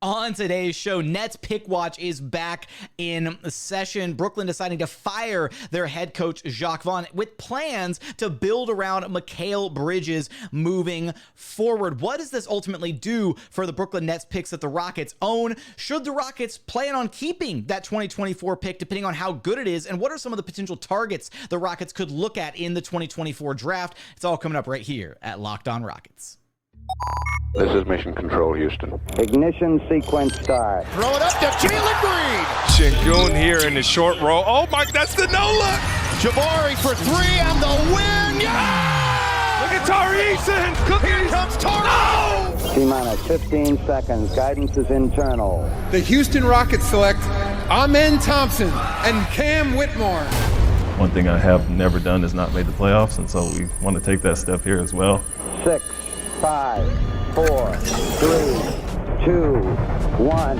On today's show, Nets Pick Watch is back in session. Brooklyn deciding to fire their head coach, Jacque Vaughn, with plans to build around Mikal Bridges moving forward. What does this ultimately do for the Brooklyn Nets picks that the Rockets own? Should the Rockets plan on keeping that 2024 pick depending on how good it is? And what are some of the potential targets the Rockets could look at in the 2024 draft? It's all coming up right here at Locked On Rockets. This is Mission Control, Houston. Ignition sequence start. Throw it up to Jalen Green. Sengun here in the short row. Oh my, that's the no look. Jabari for three and the win. Yeah! Look at Tari, Eason. Here comes Tari. No! T-minus 15 seconds. Guidance is internal. The Houston Rockets select Thompson and Cam Whitmore. One thing I have never done is not made the playoffs, and so we want to take that step here as well. 6, 5, 4, 3, 2, 1.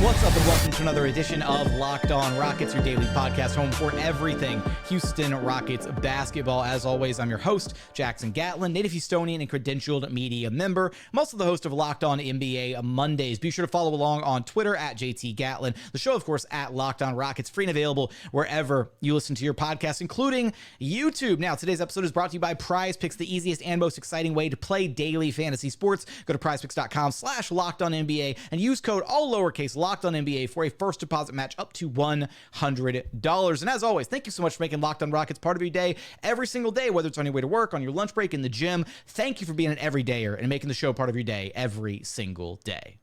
What's up, and welcome to another edition of Locked On Rockets, your daily podcast home for everything Houston Rockets basketball. As always, I'm your host, Jackson Gatlin, native Houstonian and credentialed media member. I'm also the host of Locked On NBA Mondays. Be sure to follow along on Twitter at JT Gatlin. The show, of course, at Locked On Rockets, free and available wherever you listen to your podcast, including YouTube. Now, today's episode is brought to you by Prize Picks, the easiest and most exciting way to play daily fantasy sports. Go to prizepicks.com/LockedOnNBA and use code all lowercase Locked On NBA for a first deposit match up to $100. And as always, thank you so much for making Locked On Rockets part of your day every single day, whether it's on your way to work, on your lunch break, in the gym. Thank you for being an everydayer and making the show part of your day every single day.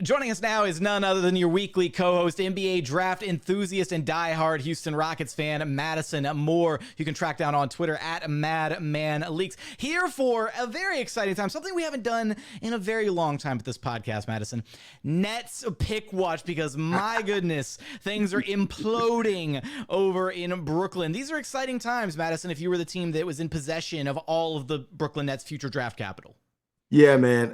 Joining us now is none other than your weekly co-host, NBA draft enthusiast and diehard Houston Rockets fan, Madison Moore. You can track down on Twitter at MadmanLeaks. Here for a very exciting time, something we haven't done in a very long time with this podcast, Madison. Nets Pick Watch, because my goodness, things are imploding over in Brooklyn. These are exciting times, Madison, if you were the team that was in possession of all of the Brooklyn Nets' future draft capital. Yeah, man.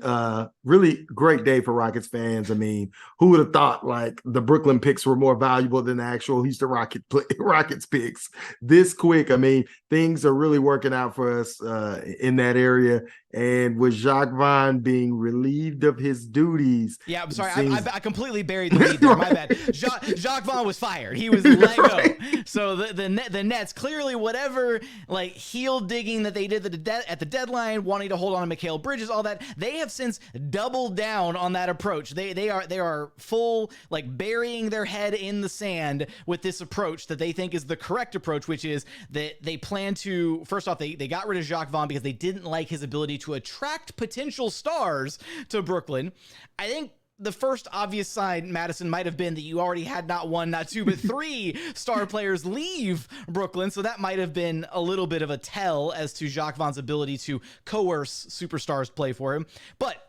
Really great day for Rockets fans. I mean, who would have thought like the Brooklyn picks were more valuable than the actual Houston Rockets picks this quick? I mean, things are really working out for us in that area. And with Jacque Vaughn being relieved of his duties. Yeah, I'm sorry. I completely buried the lead there. My bad. Jacque Vaughn was fired. He was let go. So the Nets, clearly whatever like heel digging that they did at the deadline, wanting to hold on to Mikal Bridges, all that, they have since doubled down on that approach. They are full, like, burying their head in the sand with this approach that they think is the correct approach, which is that they plan to, first off, they got rid of Jacque Vaughn because they didn't like his ability to attract potential stars to Brooklyn. I think the first obvious sign, Madison, might have been that you already had not one, not two, but three star players leave Brooklyn. So that might have been a little bit of a tell as to Jacque Vaughn's ability to coerce superstars play for him. But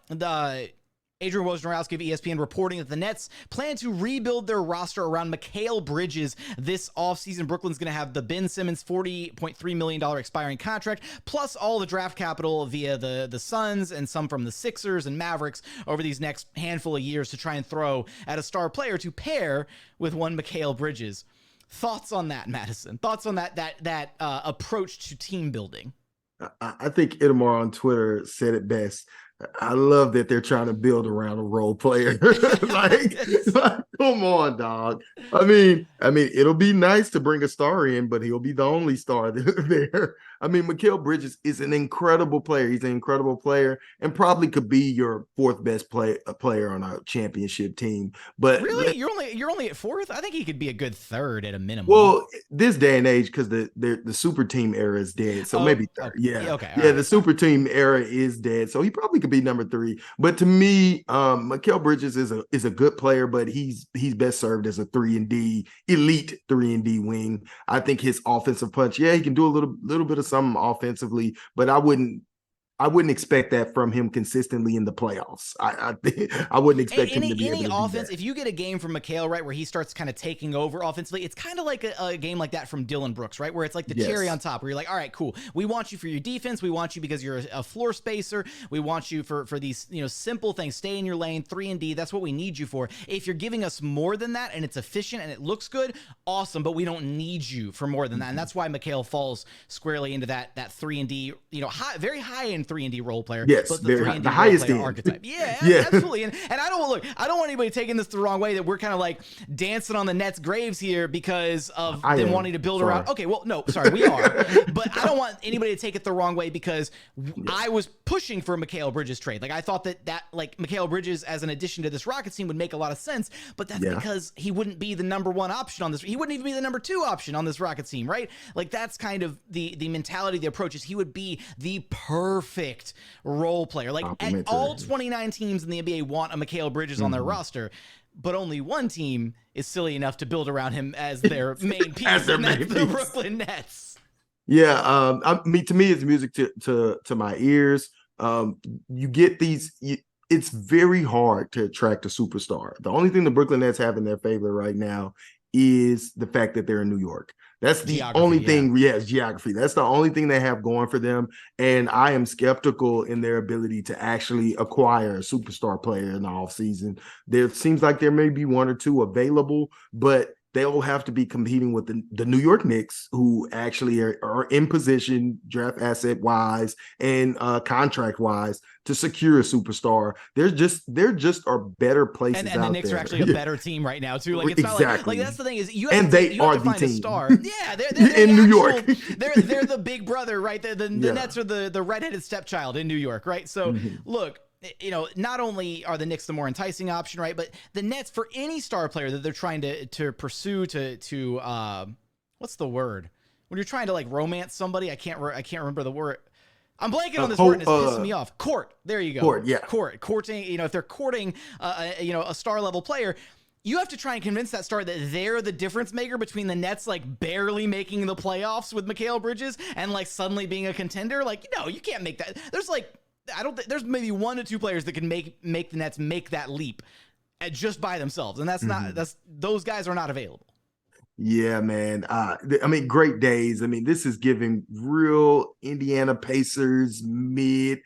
Adrian Wojnarowski of ESPN reporting that the Nets plan to rebuild their roster around Mikal Bridges this offseason. Brooklyn's going to have the Ben Simmons $40.3 million expiring contract, plus all the draft capital via the Suns and some from the Sixers and Mavericks over these next handful of years to try and throw at a star player to pair with one Mikal Bridges. Thoughts on that, Madison? Thoughts on that approach to team building? I think Whitmore on Twitter said it best. I love that they're trying to build around a role player. like, come on, dog. I mean, it'll be nice to bring a star in, but he'll be the only star there. I mean, Mikal Bridges is an incredible player. He's an incredible player and probably could be your fourth best player on a championship team. But really, you're only at fourth? I think he could be a good third at a minimum. Well, this day and age, because the super team era is dead, so maybe third. Yeah, okay. Yeah, the super team era is dead, so he probably could be number three. But to me, Mikal Bridges is a good player, but he's best served as a 3-and-D, elite 3-and-D wing. I think his offensive punch, he can do a little bit of something offensively, but I wouldn't expect that from him consistently in the playoffs. I wouldn't expect him to be able to do offense. that. If you get a game from Mikal, right, where he starts kind of taking over offensively, it's kind of like a game like that from Dillon Brooks, right, where it's like the cherry on top, where you're like, all right, cool. We want you for your defense. We want you because you're a floor spacer. We want you for these simple things. Stay in your lane, 3-and-D. That's what we need you for. If you're giving us more than that and it's efficient and it looks good, awesome. But we don't need you for more than that, and that's why Mikal falls squarely into that 3-and-D. Very high in 3-and-D role player, Yes, but the 3-and-D the role highest player end. archetype. Yeah, Yeah. absolutely. And I don't want anybody taking this the wrong way, that we're kind of like dancing on the Nets' graves here because of them wanting to build around. Okay, well, no, sorry, we are. But I don't want anybody to take it the wrong way, because I was pushing for Mikal Bridges trade. Like, I thought that like Mikal Bridges as an addition to this Rockets team would make a lot of sense, but that's because he wouldn't be the number 1 option on this. He wouldn't even be the number 2 option on this Rockets team, right? Like, that's kind of the mentality, the approach is he would be the perfect role player. Like, all 29 teams in the NBA want a Mikal Bridges on their roster, but only one team is silly enough to build around him as their main piece, and that's the Brooklyn Nets. Yeah, to me, it's music to my ears. You get these. It's very hard to attract a superstar. The only thing the Brooklyn Nets have in their favor right now is the fact that they're in New York. That's the only thing. Yes, geography. That's the only thing they have going for them. And I am skeptical in their ability to actually acquire a superstar player in the offseason. There seems like there may be 1 or 2 available, but they'll have to be competing with the New York Knicks, who actually are in position, draft asset wise and contract wise, to secure a superstar. There just are better places out there. And the Knicks are actually a better team right now too. Like, it's exactly. not like that's the thing is you have and to, they you have are to find the a team. star. Yeah, they're in New York. they're the big brother, right? The Nets are the redheaded stepchild in New York, right? So look. You know, not only are the Knicks the more enticing option, right, but the Nets, for any star player that they're trying to pursue to what's the word when you're trying to like romance somebody? I can't remember the word. I'm blanking on this word, and it's pissing me off. Court. There you go. Courting. You know, if they're courting, a star level player, you have to try and convince that star that they're the difference maker between the Nets like barely making the playoffs with Mikal Bridges and like suddenly being a contender. Like, no, you can't make that. There's like, I don't think there's maybe 1 to 2 players that can make the Nets make that leap just by themselves, and those guys are not available. Yeah, man. I mean, great days. I mean, this is giving real Indiana Pacers middling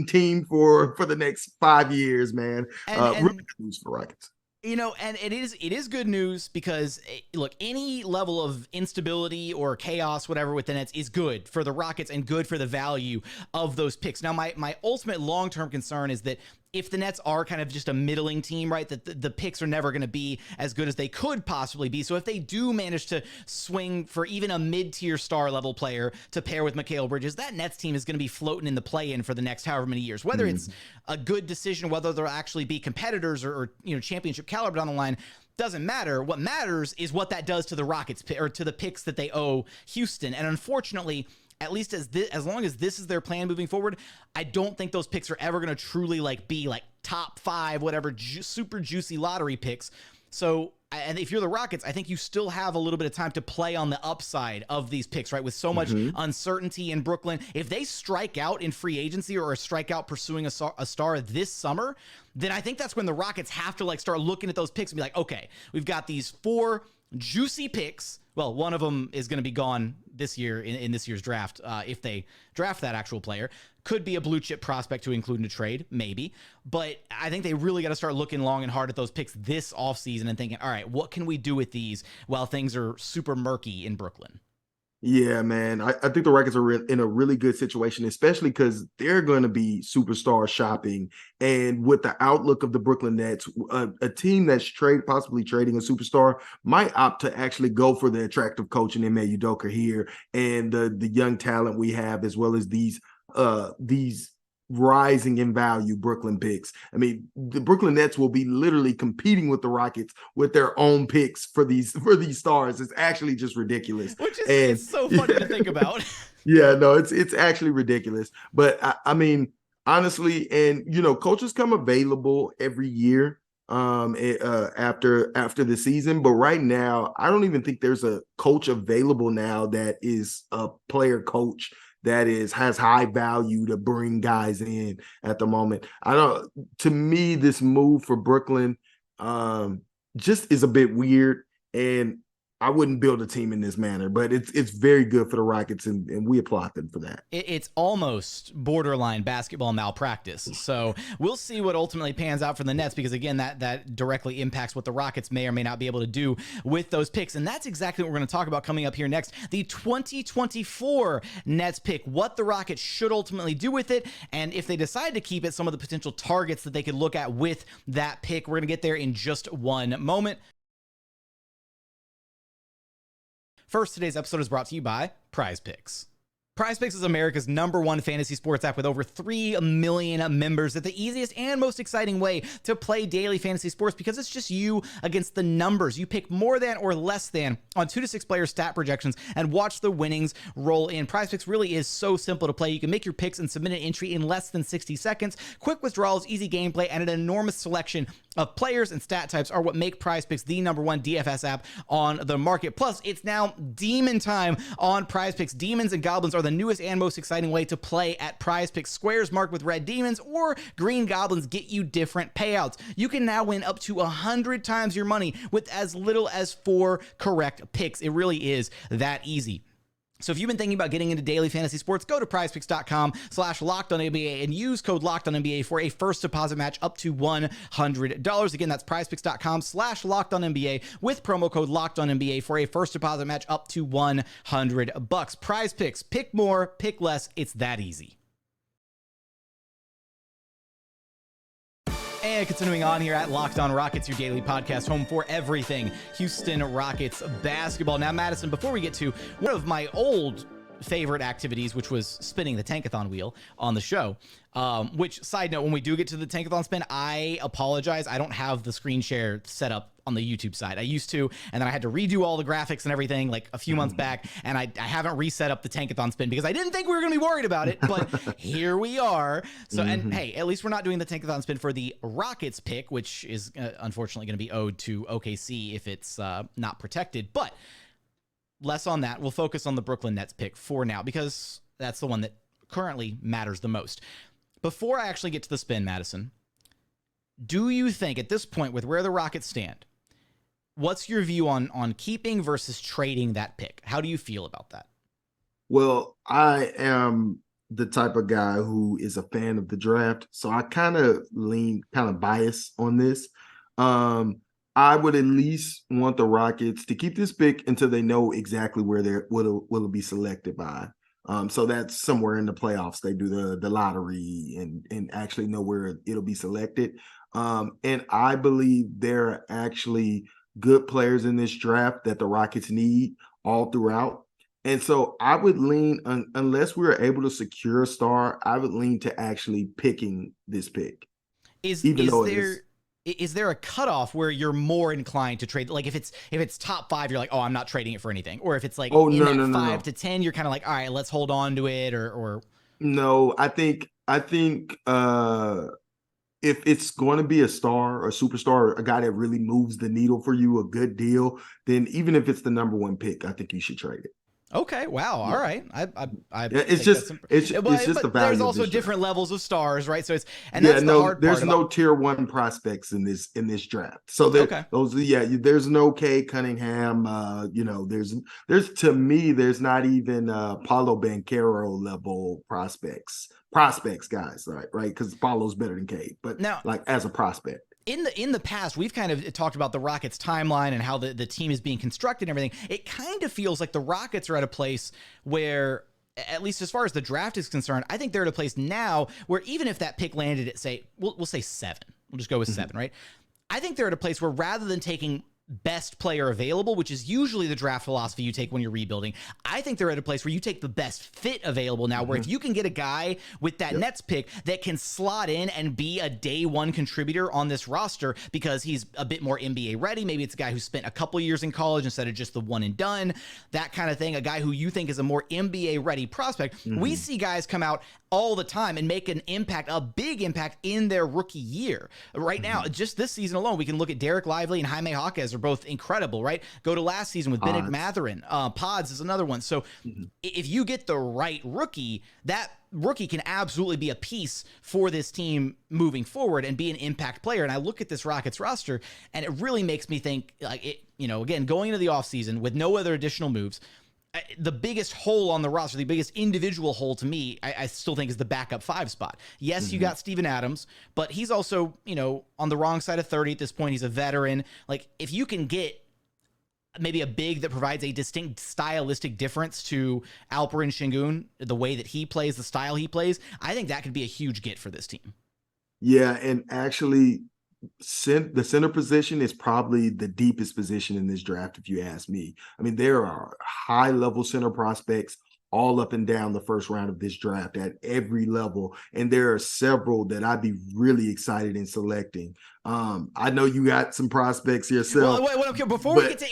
team for the next 5 years, man. Really good news for Rockets. You know, and it is good news because, look, any level of instability or chaos, whatever, with the Nets is good for the Rockets and good for the value of those picks. Now, my ultimate long-term concern is that if the Nets are kind of just a middling team, right, that the picks are never going to be as good as they could possibly be. So if they do manage to swing for even a mid-tier star level player to pair with Mikal Bridges, that Nets team is going to be floating in the play-in for the next however many years. Whether it's a good decision, whether they'll actually be competitors or championship caliber down the line, doesn't matter. What matters is what that does to the Rockets or to the picks that they owe Houston. And unfortunately, at least as long as this is their plan moving forward, I don't think those picks are ever going to truly be top 5, whatever, super juicy lottery picks. So, and if you're the Rockets, I think you still have a little bit of time to play on the upside of these picks, right? With so much uncertainty in Brooklyn. If they strike out in free agency or strike out pursuing a star this summer, then I think that's when the Rockets have to start looking at those picks and be like, okay, we've got these 4 juicy picks. Well, one of them is going to be gone this year in this year's draft. If they draft that actual player, could be a blue chip prospect to include in a trade, maybe. But I think they really got to start looking long and hard at those picks this offseason and thinking, all right, what can we do with these while things are super murky in Brooklyn? Yeah, man. I think the Rockets are in a really good situation, especially because they're going to be superstar shopping. And with the outlook of the Brooklyn Nets, a team that's possibly trading a superstar might opt to actually go for the attractive coach in Ime Udoka here and the young talent we have, as well as these rising in value Brooklyn picks. I mean, the Brooklyn Nets will be literally competing with the Rockets with their own picks for these stars. It's actually just ridiculous. Which is it's so funny to think about. Yeah, no, it's actually ridiculous. But I mean, honestly, and coaches come available every year after the season. But right now, I don't even think there's a coach available now that is a player coach that has high value to bring guys in at the moment. To me, this move for Brooklyn just is a bit weird. And I wouldn't build a team in this manner, but it's very good for the Rockets, and we applaud them for that. It's almost borderline basketball malpractice. So we'll see what ultimately pans out for the Nets, because again, that directly impacts what the Rockets may or may not be able to do with those picks. And that's exactly what we're going to talk about coming up here next. The 2024 Nets pick, what the Rockets should ultimately do with it, and if they decide to keep it, some of the potential targets that they could look at with that pick. We're going to get there in just one moment. First, today's episode is brought to you by Prize Picks. Prize Picks is America's #1 fantasy sports app with over 3 million members. It's the easiest and most exciting way to play daily fantasy sports, because it's just you against the numbers. You pick more than or less than on 2 to 6 player stat projections and watch the winnings roll in. Prize Picks really is so simple to play. You can make your picks and submit an entry in less than 60 seconds. Quick withdrawals, easy gameplay, and an enormous selection of players and stat types are what make Prize Picks the #1 DFS app on the market. Plus, it's now demon time on Prize Picks. Demons and goblins are the newest and most exciting way to play at Prize Picks. Squares marked with red demons or green goblins get you different payouts. You can now win up to 100 times your money with as little as 4 correct picks. It really is that easy. So if you've been thinking about getting into daily fantasy sports, go to prizepicks.com/LockedOnNBA and use code LockedOnNBA for a first deposit match up to $100. Again, that's prizepicks.com/LockedOnNBA with promo code LockedOnNBA for a first deposit match up to $100. Prize Picks, pick more, pick less. It's that easy. And continuing on here at Locked On Rockets, your daily podcast, home for everything Houston Rockets basketball. Now, Madison, before we get to one of my old favorite activities, which was spinning the tankathon wheel on the show, which, side note, when we do get to the tankathon spin, I apologize. I don't have the screen share set up on the YouTube side. I used to, and then I had to redo all the graphics and everything like a few months back, and I haven't reset up the tankathon spin because I didn't think we were going to be worried about it, but here we are. So, and hey, at least we're not doing the tankathon spin for the Rockets pick, which is unfortunately going to be owed to OKC if it's not protected, but less on that. We'll focus on the Brooklyn Nets pick for now, because that's the one that currently matters the most. Before I actually get to the spin, Madison, do you think at this point, with where the Rockets stand, what's your view on keeping versus trading that pick? How do you feel about that? Well, I am the type of guy who is a fan of the draft, so I kind of lean biased on this. I would at least want the Rockets to keep this pick until they know exactly where will be selected by. So that's somewhere in the playoffs. They do the lottery and actually know where it'll be selected. And I believe there are actually good players in this draft that the Rockets need all throughout. And so I would lean, unless we are able to secure a star, I would lean to actually picking this pick. Is there a cutoff where you're more inclined to trade? Like if it's top 5, you're like, oh, I'm not trading it for anything. Or if it's like 5 to 10, you're kind of like, all right, let's hold on to it. Or no, I think if it's going to be a star or a superstar, or a guy that really moves the needle for you, a good deal, then even if it's the #1 pick, I think you should trade it. Okay. Wow. All right. It's just the value. There's also different levels of stars, right? So it's that's the hard part. There's no tier 1 prospects in this draft. So there's no Kay Cunningham. There's to me there's not even Paolo Banchero level prospects guys, right? Because Paulo's better than Kay, but now, like as a prospect. In the past, we've kind of talked about the Rockets timeline and how the team is being constructed and everything. It kind of feels like the Rockets are at a place where, at least as far as the draft is concerned, I think they're at a place now where even if that pick landed at, say, we'll say 7, we'll just go with 7, right? I think they're at a place where rather than taking best player available, which is usually the draft philosophy you take when you're rebuilding, I think they're at a place where you take the best fit available now, where if you can get a guy with that Nets pick that can slot in and be a day 1 contributor on this roster because he's a bit more NBA ready, maybe it's a guy who spent a couple years in college instead of just the one and done, that kind of thing, a guy who you think is a more NBA ready prospect. We see guys come out all the time and make an impact, a big impact in their rookie year. Right now, just this season alone, we can look at Derek Lively and Jaime Jaquez are both incredible, right? Go to last season with Bennett Mathurin. Pods is another one. So if you get the right rookie, that rookie can absolutely be a piece for this team moving forward and be an impact player. And I look at this Rockets roster, and it really makes me think, like, it, you know, again, going into the offseason with no other additional moves, the biggest hole on the roster, the biggest individual hole to me, I still think is the backup 5 spot. Yes, you got Steven Adams, but he's also, you know, on the wrong side of 30 at this point. He's a veteran. Like, if you can get maybe a big that provides a distinct stylistic difference to Alperen Sengun, the way that he plays, the style he plays, I think that could be a huge get for this team. Yeah, and actually, the center position is probably the deepest position in this draft, if you ask me. I mean, there are high-level center prospects all up and down the first round of this draft at every level, and there are several that I'd be really excited in selecting. I know you got some prospects yourself. Well, before we get to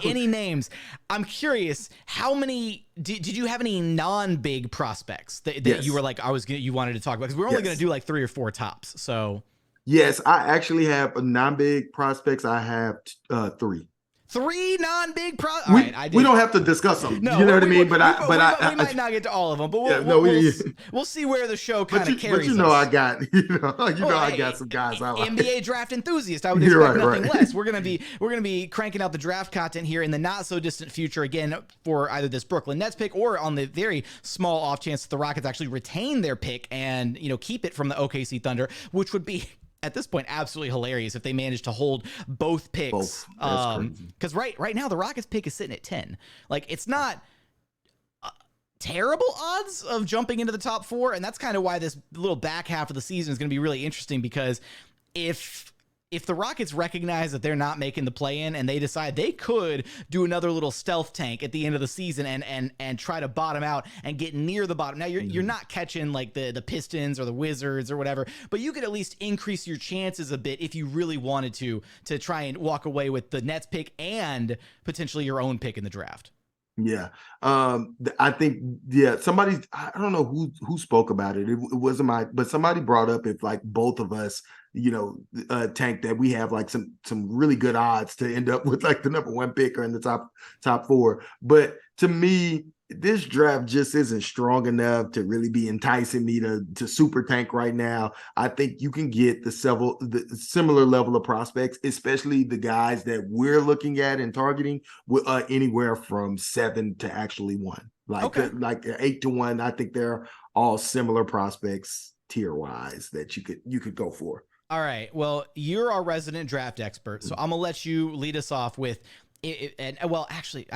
any names, I'm curious, how many did you have any non-big prospects that Yes. you were like, you wanted to talk about? Because we're only going to do like 3 or 4 tops. So yes, I actually have non-big prospects. I have 3. 3 non-big We don't have to discuss them. No, you know what I mean? We might not get to all of them, but we'll see where the show kind of carries. But you know, us. I got I got some guys I like. NBA draft enthusiast. I would expect nothing less. We're gonna be cranking out the draft content here in the not so distant future again for either this Brooklyn Nets pick or on the very small off chance that the Rockets actually retain their pick and, you know, keep it from the OKC Thunder, which would be, at this point, absolutely hilarious if they managed to hold both picks. Because right now the Rockets pick is sitting at 10. Like, it's not terrible odds of jumping into the top 4, and that's kind of why this little back half of the season is going to be really interesting, because if the Rockets recognize that they're not making the play-in and they decide they could do another little stealth tank at the end of the season and try to bottom out and get near the bottom. Now, you're not catching like the Pistons or the Wizards or whatever, but you could at least increase your chances a bit if you really wanted to try and walk away with the Nets pick and potentially your own pick in the draft. Yeah. I think, somebody, I don't know who spoke about it. It wasn't but somebody brought up if like both of us, you know, tank, that we have like some really good odds to end up with like the number 1 pick or in the top 4. But to me, this draft just isn't strong enough to really be enticing me to super tank right now. I think you can get the similar level of prospects, especially the guys that we're looking at and targeting, anywhere from 7 to actually 1. Like 8 to 1. I think they're all similar prospects tier wise that you could go for. All right. Well, you're our resident draft expert, so I'm gonna let you lead us off with. Actually,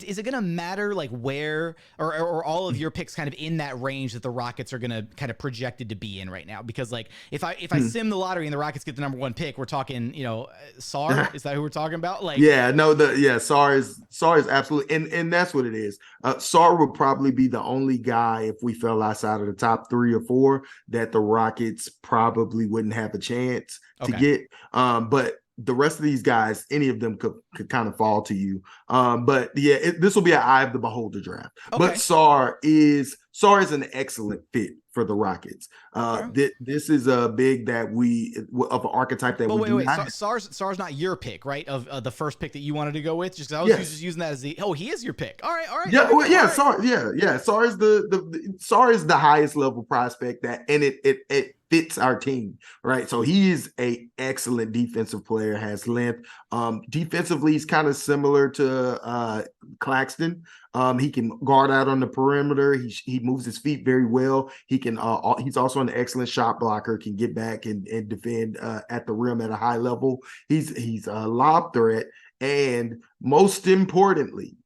is it going to matter like where or all of your picks kind of in that range that the Rockets are going to kind of projected to be in right now? Because like if I sim the lottery and the Rockets get the number 1 pick, we're talking, you know, Sarr, is that who we're talking about? Like, Sarr is absolutely, and that's what it is. Sarr would probably be the only guy, if we fell outside of the top 3 or 4, that the Rockets probably wouldn't have a chance to get. But the rest of these guys, any of them could kind of fall to you. This will be an eye of the beholder draft. Okay. But Sarr is an excellent fit for the Rockets. This is a big that of an archetype that we do. Wait. Sarr's not your pick, right? Of the first pick that you wanted to go with. Just I was just using that as he is your pick. All right. Sarr is the highest level prospect and it fits our team, right? So he is a excellent defensive player, has length. Defensively, he's kind of similar to Claxton. He can guard out on the perimeter. He moves his feet very well. He can. He's also an excellent shot blocker. Can get back and defend at the rim at a high level. He's a lob threat, and most importantly,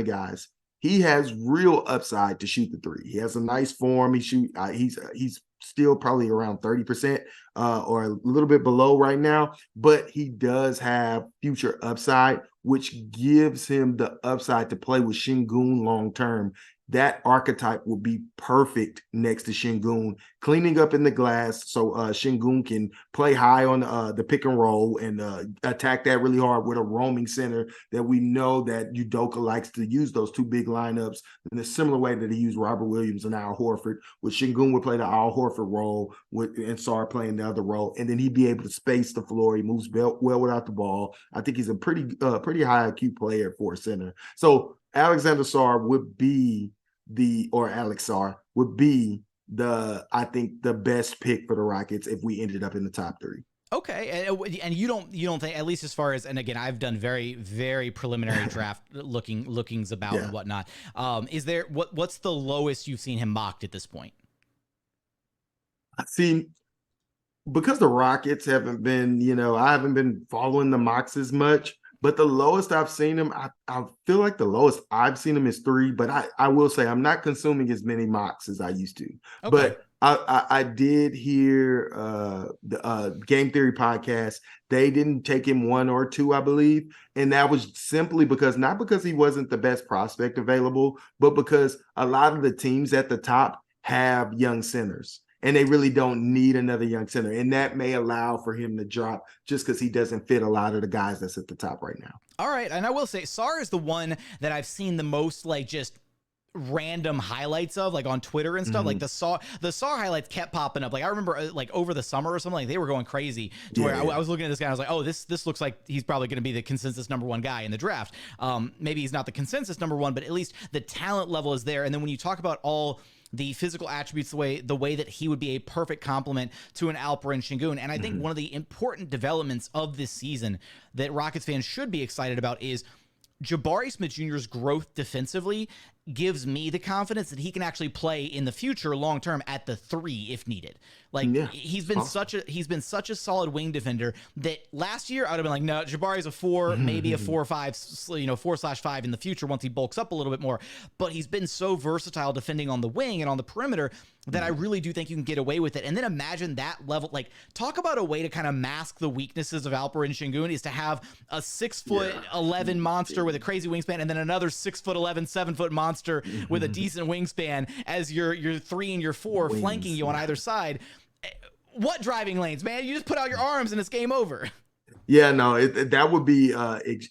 guys, he has real upside to shoot the 3. He has a nice form. He's still probably around 30% or a little bit below right now, but he does have future upside, which gives him the upside to play with Sengun long term that archetype will be perfect next to Sengun, cleaning up in the glass so Sengun can play high on the pick and roll and attack that really hard with a roaming center that we know that Udoka likes to use those two big lineups in a similar way that he used Robert Williams and Al Horford, with Sengun would play the Al Horford role and Sarr playing the other role, and then he'd be able to space the floor. He moves well without the ball. I think he's a pretty high IQ player for a center. So Alexander Sarr would be Alex Sarr would be I think the best pick for the Rockets if we ended up in the top 3. Okay, and you don't think, at least as far as, and again, I've done very, very preliminary draft lookings about and whatnot. Is there what's the lowest you've seen him mocked at this point? I see, because the Rockets haven't been, I haven't been following the mocks as much. But the lowest I've seen him, I feel like the lowest I've seen him is 3. But I will say I'm not consuming as many mocks as I used to. Okay. But I did hear the Game Theory podcast. They didn't take him 1 or 2, I believe. And that was simply not because he wasn't the best prospect available, but because a lot of the teams at the top have young centers. And they really don't need another young center. And that may allow for him to drop just because he doesn't fit a lot of the guys that's at the top right now. All right. And I will say, Sarr is the one that I've seen the most, like, just random highlights of, like on Twitter and stuff. Like the Sarr highlights kept popping up. Like I remember like over the summer or something, like they were going crazy to where I was looking at this guy and I was like, oh, this looks like he's probably going to be the consensus number 1 guy in the draft. Maybe he's not the consensus number 1, but at least the talent level is there. And then when you talk about all the physical attributes, the way that he would be a perfect complement to an Alperen Sengun. And I think one of the important developments of this season that Rockets fans should be excited about is Jabari Smith Jr.'s growth defensively gives me the confidence that he can actually play in the future long term at the 3 if needed. Like he's been such a solid wing defender that last year I'd have been like, no, Jabari's a 4, maybe a 4/5, 4/5 in the future once he bulks up a little bit more. But he's been so versatile defending on the wing and on the perimeter that I really do think you can get away with it. And then imagine that level, like talk about a way to kind of mask the weaknesses of Alperen Sengun is to have a 6'11" monster with a crazy wingspan and then another 6'11", 7-foot monster with a decent wingspan as your 3 and your 4 flanking you on either side. What driving lanes, man? You just put out your arms and it's game over. Yeah, no, that would be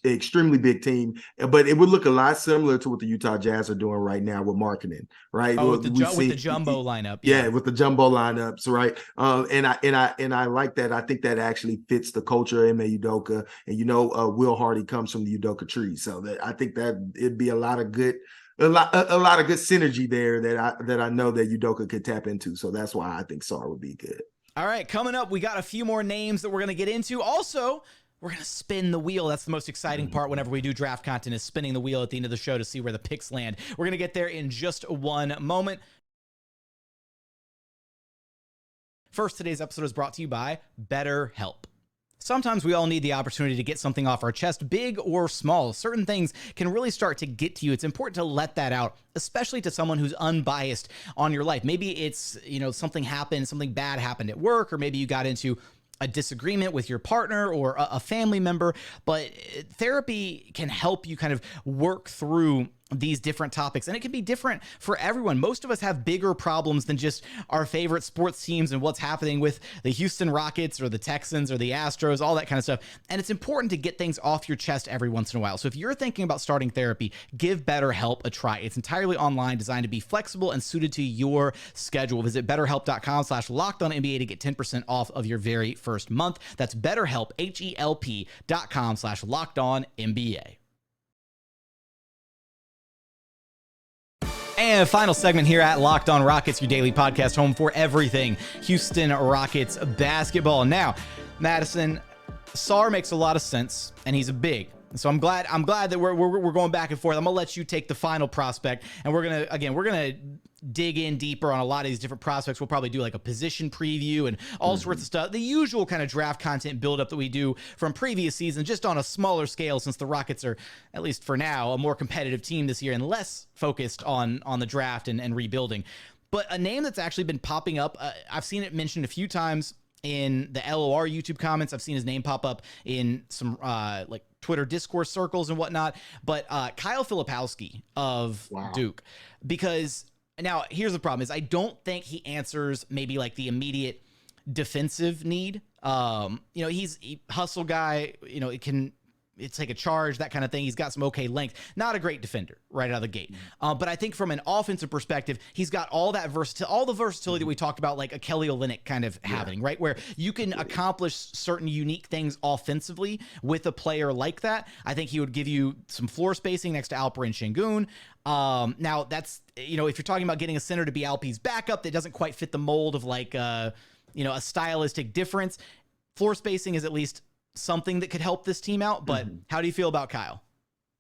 extremely big team, but it would look a lot similar to what the Utah Jazz are doing right now with marketing, right? Oh, with the jumbo lineup. Yeah, with the jumbo lineups, right? And I like that. I think that actually fits the culture of Ime Udoka, and Will Hardy comes from the Udoka tree, so that I think that it'd be a lot of good synergy there that I know that Udoka could tap into. So that's why I think Sarr would be good. All right, coming up, we got a few more names that we're going to get into. Also, we're going to spin the wheel. That's the most exciting part whenever we do draft content, is spinning the wheel at the end of the show to see where the picks land. We're going to get there in just one moment. First, today's episode is brought to you by BetterHelp. Sometimes we all need the opportunity to get something off our chest, big or small. Certain things can really start to get to you. It's important to let that out, especially to someone who's unbiased on your life. Maybe it's, something bad happened at work, or maybe you got into a disagreement with your partner or a family member, but therapy can help you kind of work through these different topics, and it can be different for everyone. Most of us have bigger problems than just our favorite sports teams and what's happening with the Houston Rockets or the Texans or the Astros, all that kind of stuff. And it's important to get things off your chest every once in a while. So if you're thinking about starting therapy, give BetterHelp a try. It's entirely online, designed to be flexible and suited to your schedule. Visit BetterHelp.com/LockedOnNBA to get 10% off of your very first month. That's BetterHelp, HELP.com/LockedOnNBA. And final segment here at Locked On Rockets, your daily podcast home for everything Houston Rockets basketball. Now, Madison, Sarr makes a lot of sense, and he's a big. So I'm glad that we're going back and forth. I'm gonna let you take the final prospect, and we're gonna dig in deeper on a lot of these different prospects. We'll probably do like a position preview and all sorts of stuff. The usual kind of draft content buildup that we do from previous seasons, just on a smaller scale, since the Rockets are, at least for now, a more competitive team this year and less focused on the draft and rebuilding. But a name that's actually been popping up, I've seen it mentioned a few times in the LOR YouTube comments. I've seen his name pop up in some Twitter discourse circles and whatnot. But Kyle Filipowski of Duke, because now here's the problem is I don't think he answers maybe like the immediate defensive need. He's a hustle guy, it's like a charge, that kind of thing. He's got some okay length. Not a great defender right out of the gate. But I think from an offensive perspective, he's got all the versatility that we talked about, like a Kelly Olynyk kind of having, right? Where you can accomplish certain unique things offensively with a player like that. I think he would give you some floor spacing next to Alperen Sengun. Now that's, if you're talking about getting a center to be Alp's backup, that doesn't quite fit the mold of like, a stylistic difference. Floor spacing is at least something that could help this team out, but how do you feel about Kyle?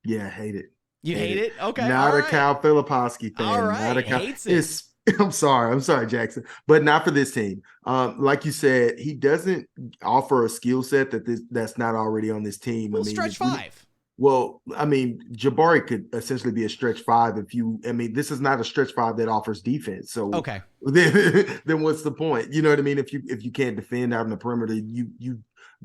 Yeah, hate it. You hate it? Okay. Not a Kyle Filipowski fan. All right. Hates it. I'm sorry, Jackson, but not for this team. Like you said, he doesn't offer a skill set that's not already on this team. Well, stretch five. Jabari could essentially be a stretch five this is not a stretch five that offers defense. So okay, then what's the point? You know what I mean? If you can't defend out in the perimeter,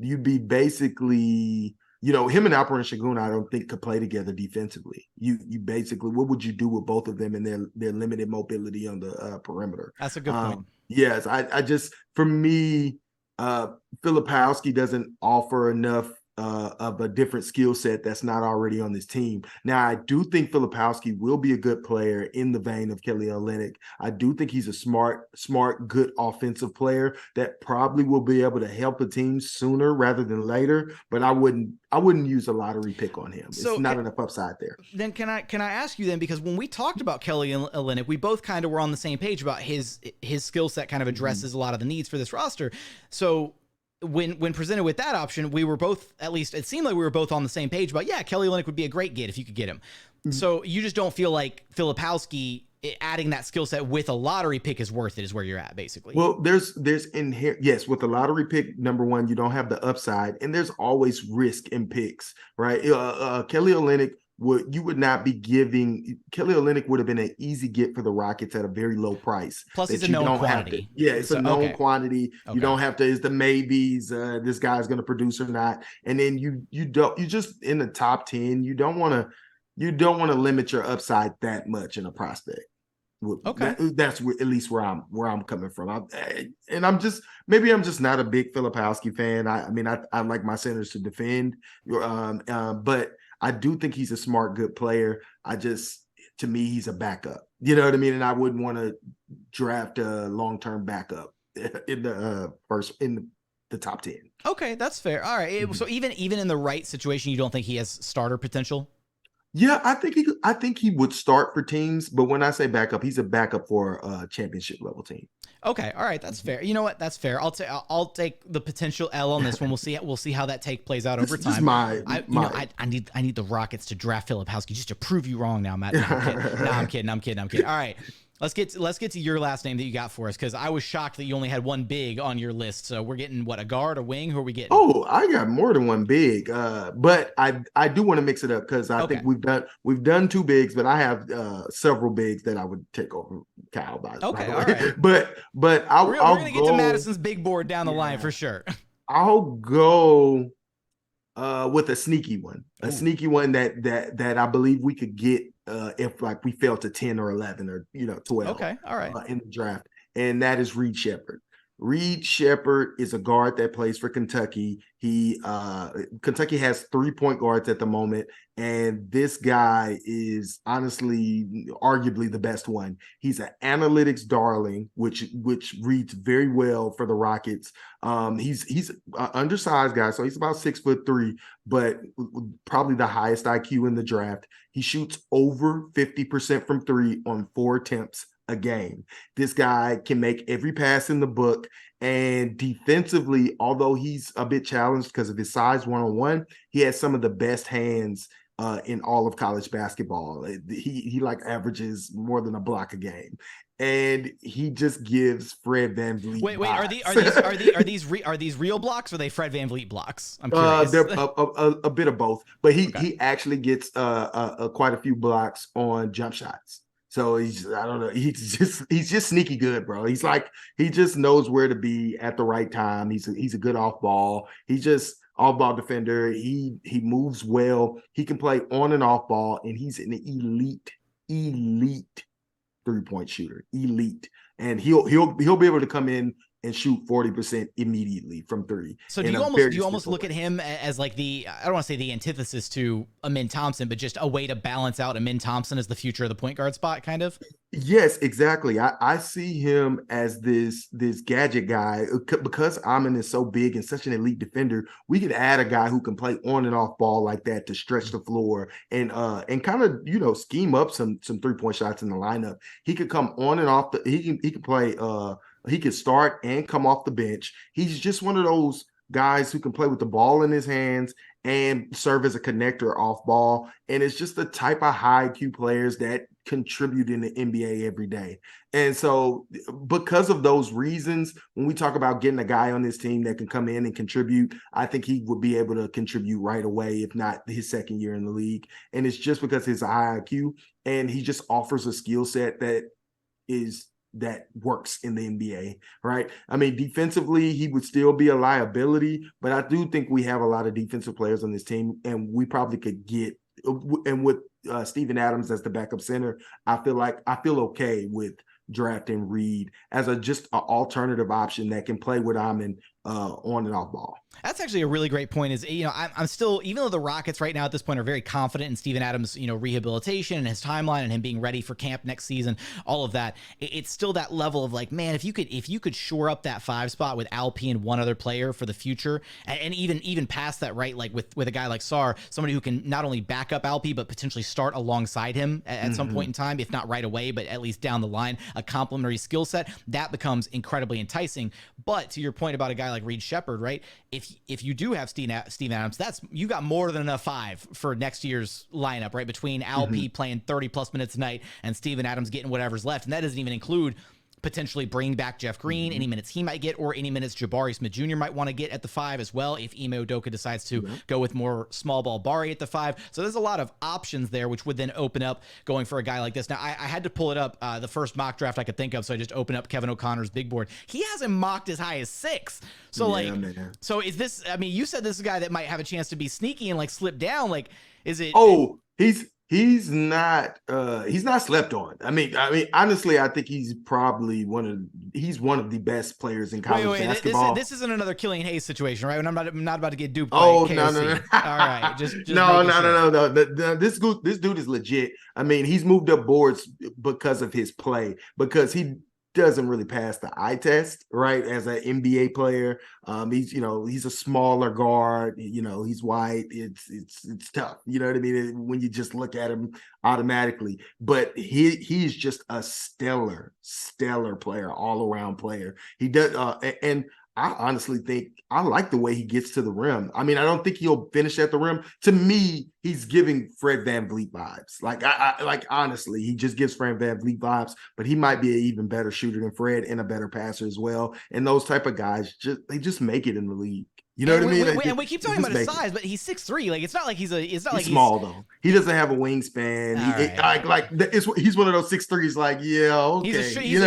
you'd be basically, him and Alperen Sengun, I don't think could play together defensively. You basically, what would you do with both of them and their limited mobility on the perimeter? That's a good point. Yes, I just, for me, Filipowski doesn't offer enough of a different skill set that's not already on this team. Now, I do think Filipowski will be a good player in the vein of Kelly Olynyk. I do think he's a smart, good offensive player that probably will be able to help a team sooner rather than later, but I wouldn't use a lottery pick on him. It's not enough upside there. Then can I ask you then, because when we talked about Kelly Olynyk, we both kind of were on the same page about his skill set kind of addresses a lot of the needs for this roster. So when presented with that option, we were both, at least it seemed like we were both on the same page about, Kelly Olynyk would be a great get if you could get him. So you just don't feel like Filipowski adding that skill set with a lottery pick is worth it, is where you're at, basically. Well, there's inherent, yes, with the lottery pick, number one, you don't have the upside, and there's always risk in picks, right? Kelly Olynyk would not be giving. Kelly Olynyk would have been an easy get for the Rockets at a very low price. Plus, he's a known quantity. It's a known quantity. Okay. You don't have to. It's the maybes. This guy's going to produce or not. And then you just in the top 10. You don't want to limit your upside that much in a prospect. Okay, that's at least where I'm coming from. I'm just not a big Filipowski fan. I like my centers to defend, but I do think he's a smart, good player. To me, he's a backup. You know what I mean? And I wouldn't want to draft a long-term backup in the top 10. Okay, that's fair. All right. So even in the right situation, you don't think he has starter potential? Yeah, I think he would start for teams, but when I say backup, he's a backup for a championship level team. Okay, all right, that's fair. You know what? That's fair. I'll take the potential L on this one. We'll see how that plays out over time. I need the Rockets to draft Filipowski just to prove you wrong now, Matt. No, I'm kidding. All right. Let's get to your last name that you got for us, because I was shocked that you only had one big on your list. So we're getting a guard, a wing? Who are we getting? Oh, I got more than one big, but I do want to mix it up because I think we've done two bigs, but I have several bigs that I would take over Kyle by. Okay, by all right. But we're gonna get to Madison's big board down the line for sure. I'll go with a sneaky one, that I believe we could get. If like we fell to 10 or 11 or 12, okay, all right, in the draft, and that is Reed Sheppard. Reed Sheppard is a guard that plays for Kentucky. Kentucky has 3 point guards at the moment, and this guy is honestly arguably the best one. He's an analytics darling, which reads very well for the Rockets. He's an undersized guy, so he's about 6'3", but probably the highest IQ in the draft. He shoots over 50% from three on 4 attempts a game. This guy can make every pass in the book, and defensively, although he's a bit challenged because of his size one-on-one, he has some of the best hands in all of college basketball. He like averages more than a block a game, and he just gives Fred VanVleet. Wait, are these real blocks, or are they Fred VanVleet blocks? I'm curious. They're a bit of both, but he actually gets quite a few blocks on jump shots. So he's just sneaky good, bro. He just knows where to be at the right time. He's a good off ball. He just off-ball defender. He moves well. He can play on and off ball, and he's an elite three-point shooter. Elite. And he'll be able to come in and shoot 40% immediately from three. So do you almost look at him as like I don't want to say the antithesis to Amin Thompson, but just a way to balance out Amin Thompson as the future of the point guard spot, kind of? Yes, exactly. I see him as this gadget guy because Amin is so big and such an elite defender. We could add a guy who can play on and off ball like that to stretch the floor and kind of, scheme up some 3-point shots in the lineup. He could come on and off he could play he could start and come off the bench. He's just one of those guys who can play with the ball in his hands and serve as a connector off ball. And it's just the type of high IQ players that contribute in the NBA every day. And so because of those reasons, when we talk about getting a guy on this team that can come in and contribute, I think he would be able to contribute right away, if not his second year in the league. And it's just because he's a high IQ and he just offers a skill set that works in the NBA, right? I mean, defensively, he would still be a liability, but I do think we have a lot of defensive players on this team, and we probably could get, and with Steven Adams as the backup center, I feel okay with drafting Reed as just an alternative option that can play with Amin on and off ball. That's actually a really great point. Is, I'm still, even though the Rockets right now at this point are very confident in Steven Adams, rehabilitation and his timeline and him being ready for camp next season, all of that, it's still that level of like, man, if you could shore up that 5 spot with Alperen and one other player for the future, and even past that, right? Like with a guy like Sarr, somebody who can not only back up Alperen, but potentially start alongside him at some point in time, if not right away, but at least down the line, a complementary skill set, that becomes incredibly enticing. But to your point about a guy like Reed Sheppard, right? If you do have Steven Adams, you got more than enough 5 for next year's lineup, right? Between Alperen playing 30 plus minutes a night and Steven Adams getting whatever's left. And that doesn't even include potentially bringing back Jeff Green, any minutes he might get, or any minutes Jabari Smith Jr. might want to get at the 5 as well, if Ime Udoka decides to go with more small ball Bari at the 5. So there's a lot of options there, which would then open up going for a guy like this. Now, I had to pull it up, the first mock draft I could think of, so I just opened up Kevin O'Connor's big board. He hasn't mocked as high as 6. So, so is this, I mean, you said this is a guy that might have a chance to be sneaky and, slip down. Is it? Oh, He's not slept on. I mean, honestly, I think he's probably one of the best players in college basketball. This isn't another Killian Hayes situation, right? When I'm not about to get duped. Oh, by no. All right, just no. This dude is legit. I mean, he's moved up boards because of his play, because he doesn't really pass the eye test, right? As an NBA player, he's a smaller guard. He's white. It's tough. You know what I mean? When you just look at him automatically, but he's just a stellar player, all around player. He does, and I honestly think I like the way he gets to the rim. I mean, I don't think he'll finish at the rim. To me, he's giving Fred VanVleet vibes. Honestly, he just gives Fred VanVleet vibes, but he might be an even better shooter than Fred and a better passer as well. And those type of guys, they just make it in the league. You know what I mean? And we keep talking about his size, but he's 6'3". It's not like he's small though. He doesn't have a wingspan. He's one of those 6'3s. Yeah, okay. He's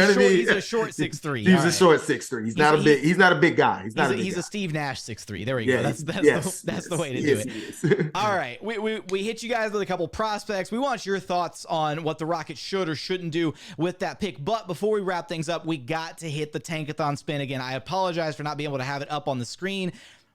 a short 6'3". He's a short 6'3". He's not a big guy. He's a Steve Nash 6'3". There we go. That's the way to do it. All right, we hit you guys with a couple prospects. We want your thoughts on what the Rockets should or shouldn't do with that pick. But before we wrap things up, we got to hit the Tankathon spin again. I apologize for not being able to have it up on the screen.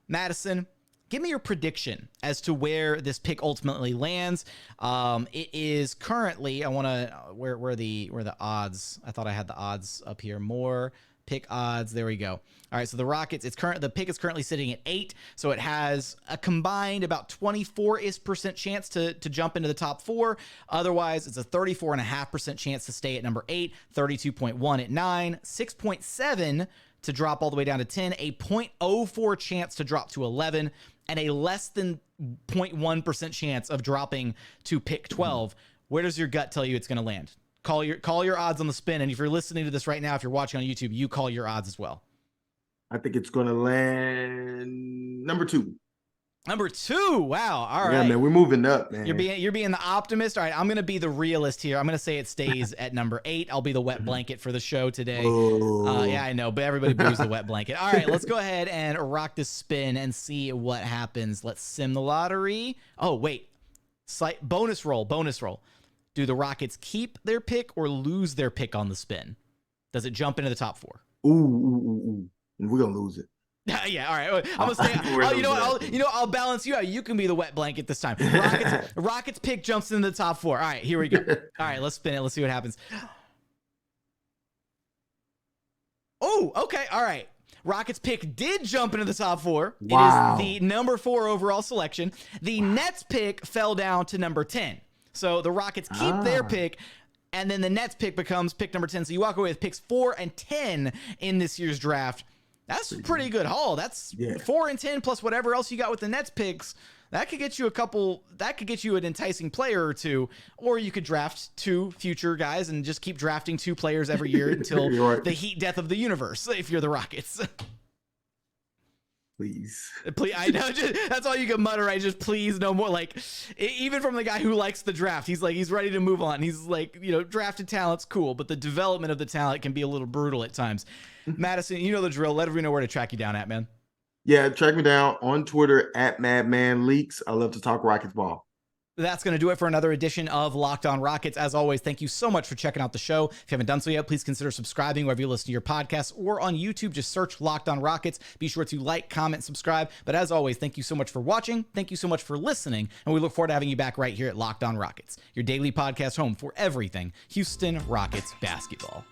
Madison, give me your prediction as to where this pick ultimately lands. It is currently, I want to, where are the odds? I thought I had the odds up here. More pick odds. There we go. All right. So the Rockets, the pick is currently sitting at 8. So it has a combined about 24% chance to jump into the top 4. Otherwise, it's a 34.5% chance to stay at number 8, 32.1 at 9, 6.7 to drop all the way down to 10, a 0.04 chance to drop to 11, and a less than 0.1% chance of dropping to pick 12. Where does your gut tell you it's going to land? Call your odds on the spin, and if you're listening to this right now, if you're watching on YouTube, you call your odds as well. I think it's going to land number 2. Number 2. Wow. All right. Yeah, man, we're moving up, man. You're being the optimist. All right, I'm gonna be the realist here. I'm gonna say it stays at number 8. I'll be the wet blanket for the show today. Yeah, I know, but everybody boos the wet blanket. All right, let's go ahead and rock this spin and see what happens. Let's sim the lottery. Oh wait, bonus roll. Do the Rockets keep their pick or lose their pick on the spin? Does it jump into the top 4? Ooh. We're gonna lose it. Yeah, all right. I'm gonna say, I'll balance you out. You can be the wet blanket this time. Rockets pick jumps into the top 4. All right, here we go. All right, let's spin it. Let's see what happens. Oh, okay. All right. Rockets pick did jump into the top 4. Wow. It is the number 4 overall selection. The Nets pick fell down to number 10. So the Rockets keep their pick, and then the Nets pick becomes pick number 10. So you walk away with picks 4 and 10 in this year's draft. That's a pretty good haul. That's 4 and 10 plus whatever else you got with the Nets picks. That could get you an enticing player or 2, or you could draft 2 future guys and just keep drafting 2 players every year until the heat death of the universe, if you're the Rockets. Please. I know. That's all you can mutter, right? Just please, no more. Like, even from the guy who likes the draft, he's ready to move on. He's like, drafted talent's cool, but the development of the talent can be a little brutal at times. Madison, you know the drill. Let everyone know where to track you down at, man. Yeah, track me down on Twitter at MadmanLeaks. I love to talk Rockets ball. That's going to do it for another edition of Locked On Rockets. As always, thank you so much for checking out the show. If you haven't done so yet, please consider subscribing wherever you listen to your podcasts or on YouTube. Just search Locked On Rockets. Be sure to like, comment, subscribe. But as always, thank you so much for watching. Thank you so much for listening. And we look forward to having you back right here at Locked On Rockets, your daily podcast home for everything Houston Rockets basketball.